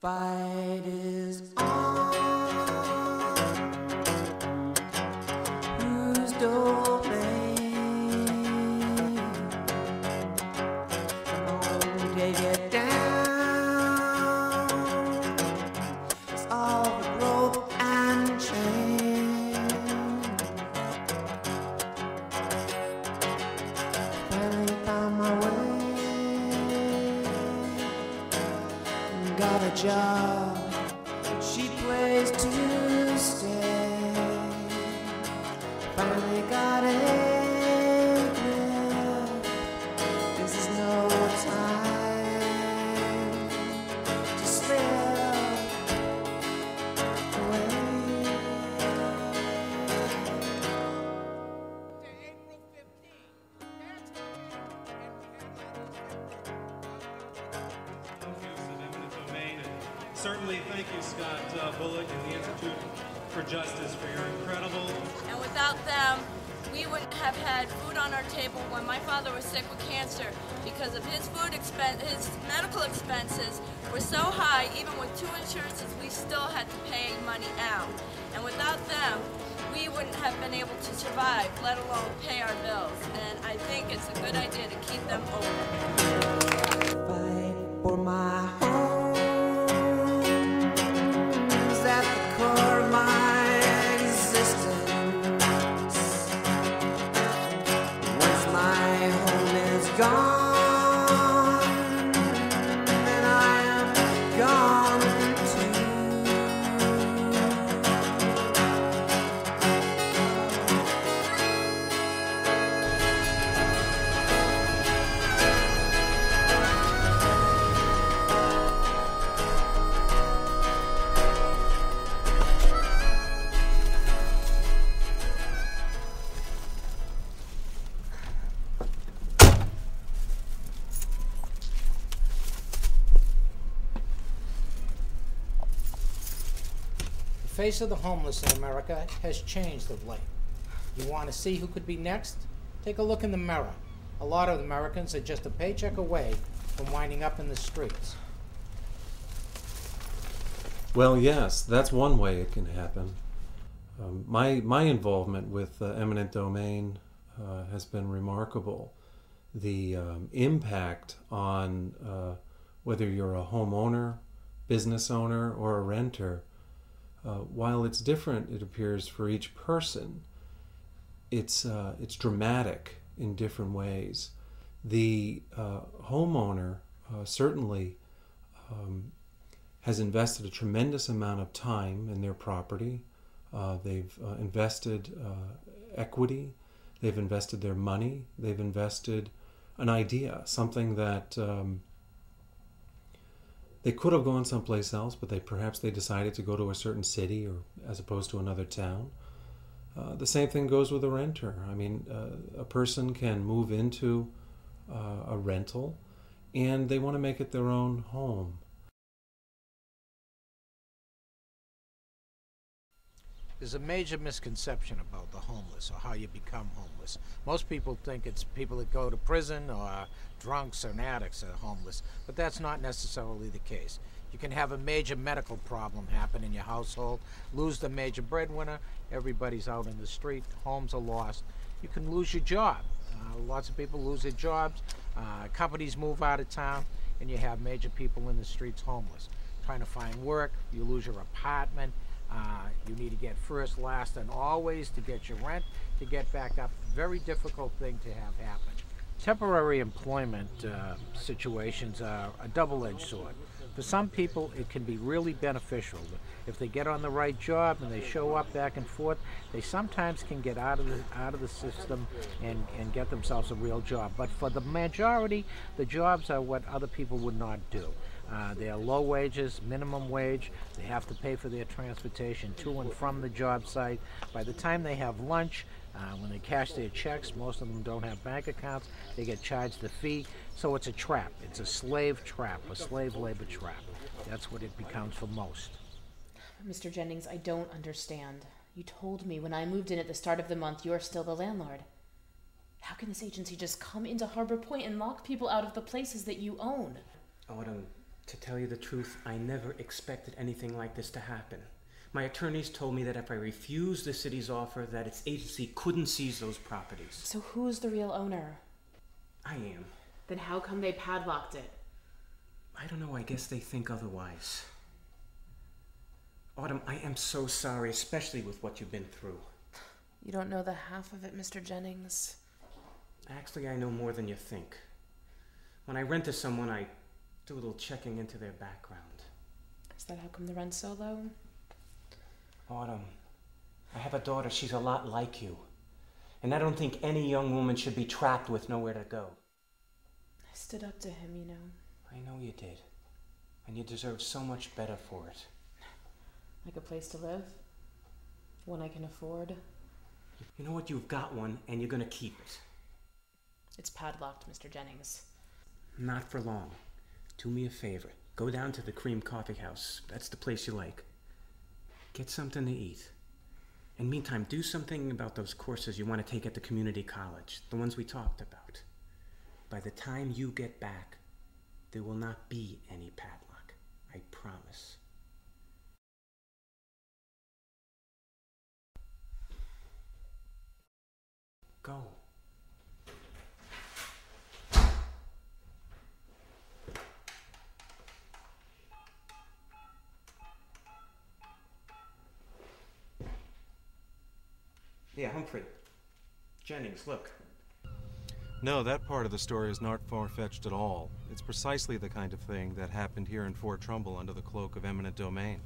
Fight is on. Whose domain? Oh, take it down. It's all the rope and chain. Finally found my way. Got a job, she plays to stay. Finally got a grip. This is no time to slip away. April 15th. Certainly, thank you, Scott Bullock and the Institute for Justice for your incredible... And without them, we wouldn't have had food on our table when my father was sick with cancer because of his his medical expenses were so high, even with 2 insurances, we still had to pay money out. And without them, we wouldn't have been able to survive, let alone pay our bills. And I think it's a good idea to keep them open. Fight for my home. At the core of my existence. Once my home is gone, then I am gone too. The face of the homeless in America has changed of late. You want to see who could be next? Take a look in the mirror. A lot of Americans are just a paycheck away from winding up in the streets. Well, yes, that's one way it can happen. My involvement with eminent domain has been remarkable. The impact on whether you're a homeowner, business owner, or a renter, while it's different, it appears, for each person, it's dramatic in different ways. The homeowner certainly has invested a tremendous amount of time in their property. They've invested equity, they've invested their money, they've invested an idea, something that they could have gone someplace else, but perhaps they decided to go to a certain city or as opposed to another town. The same thing goes with a renter. I mean, a person can move into a rental and they want to make it their own home. There's a major misconception about the homeless or how you become homeless. Most people think it's people that go to prison or drunks or addicts are homeless, but that's not necessarily the case. You can have a major medical problem happen in your household, lose the major breadwinner, everybody's out in the street, homes are lost. You can lose your job. Lots of people lose their jobs, companies move out of town, and you have major people in the streets homeless. Trying to find work, you lose your apartment, you need to get first, last, and always to get your rent, to get back up. Very difficult thing to have happen. Temporary employment situations are a double-edged sword. For some people, it can be really beneficial. If they get on the right job and they show up back and forth, they sometimes can get out of the system and get themselves a real job. But for the majority, the jobs are what other people would not do. They are low wages, minimum wage. They have to pay for their transportation to and from the job site. By the time they have lunch, when they cash their checks, most of them don't have bank accounts. They get charged the fee. So it's a trap. It's a slave trap, a slave labor trap. That's what it becomes for most. Mr. Jennings, I don't understand. You told me when I moved in at the start of the month you're still the landlord. How can this agency just come into Harbor Point and lock people out of the places that you own? Autumn, to tell you the truth, I never expected anything like this to happen. My attorneys told me that if I refused the city's offer, that its agency couldn't seize those properties. So who's the real owner? I am. Then how come they padlocked it? I don't know, I guess they think otherwise. Autumn, I am so sorry, especially with what you've been through. You don't know the half of it, Mr. Jennings. Actually, I know more than you think. When I rent to someone, I do a little checking into their background. Is that how come the rent's so low? Autumn, I have a daughter. She's a lot like you. And I don't think any young woman should be trapped with nowhere to go. I stood up to him, you know. I know you did. And you deserve so much better for it. Like a place to live? One I can afford? You know what? You've got one, and you're gonna keep it. It's padlocked, Mr. Jennings. Not for long. Do me a favor. Go down to the Cream Coffee House. That's the place you like. Get something to eat. In the meantime, do something about those courses you want to take at the community college, the ones we talked about. By the time you get back, there will not be any padlock. I promise. Go. Yeah, Humphrey. Jennings, look. No, that part of the story is not far-fetched at all. It's precisely the kind of thing that happened here in Fort Trumbull under the cloak of eminent domain.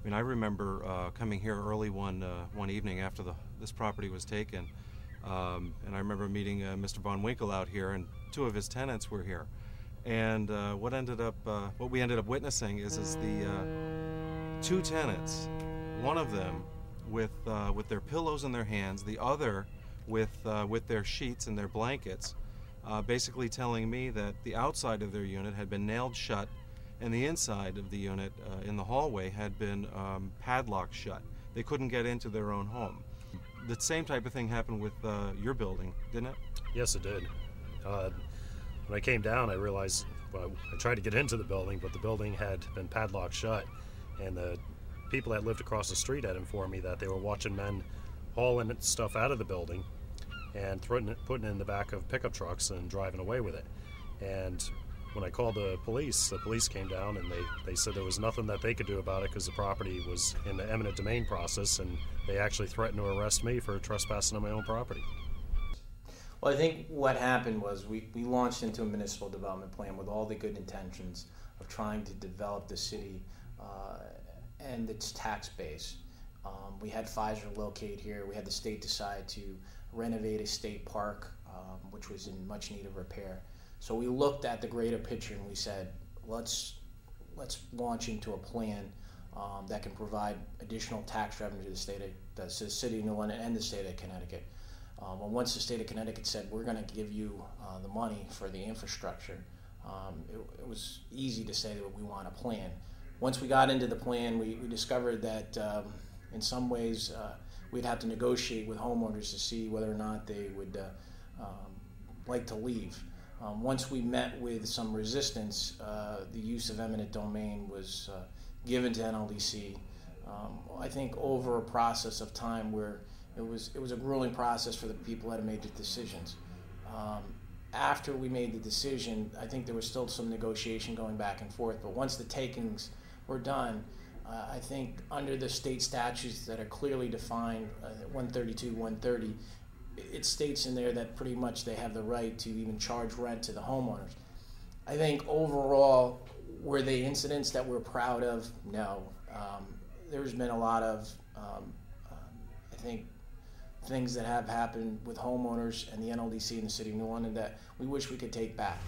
I mean, I remember coming here early one evening after this property was taken, and I remember meeting Mr. Von Winkle out here, and two of his tenants were here. And what we ended up witnessing is the two tenants, one of them with their pillows in their hands, the other with their sheets and their blankets, basically telling me that the outside of their unit had been nailed shut and the inside of the unit in the hallway had been padlocked shut. They couldn't get into their own home. The same type of thing happened with your building, didn't it? Yes, it did. When I came down, I realized, well, I tried to get into the building, but the building had been padlocked shut, and the people that lived across the street had informed me that they were watching men hauling stuff out of the building and putting it in the back of pickup trucks and driving away with it. And when I called the police came down and they said there was nothing that they could do about it because the property was in the eminent domain process, and they actually threatened to arrest me for trespassing on my own property. Well, I think what happened was we launched into a municipal development plan with all the good intentions of trying to develop the city and its tax base. We had Pfizer locate here. We had the state decide to renovate a state park, which was in much need of repair. So we looked at the greater picture and we said, let's launch into a plan that can provide additional tax revenue to the city of New London and the state of Connecticut. Well, once the state of Connecticut said, we're going to give you the money for the infrastructure, it was easy to say that we want a plan. Once we got into the plan, we discovered that in some ways we'd have to negotiate with homeowners to see whether or not they would like to leave. Once we met with some resistance, the use of eminent domain was given to NLDC. I think over a process of time where it was a grueling process for the people that had made the decisions. After we made the decision, I think there was still some negotiation going back and forth, but once the takings were done, I think under the state statutes that are clearly defined, 132, 130, it states in there that pretty much they have the right to even charge rent to the homeowners. I think overall, were they incidents that we're proud of? No. There's been a lot of, I think, things that have happened with homeowners and the NLDC in the city of New London that we wish we could take back.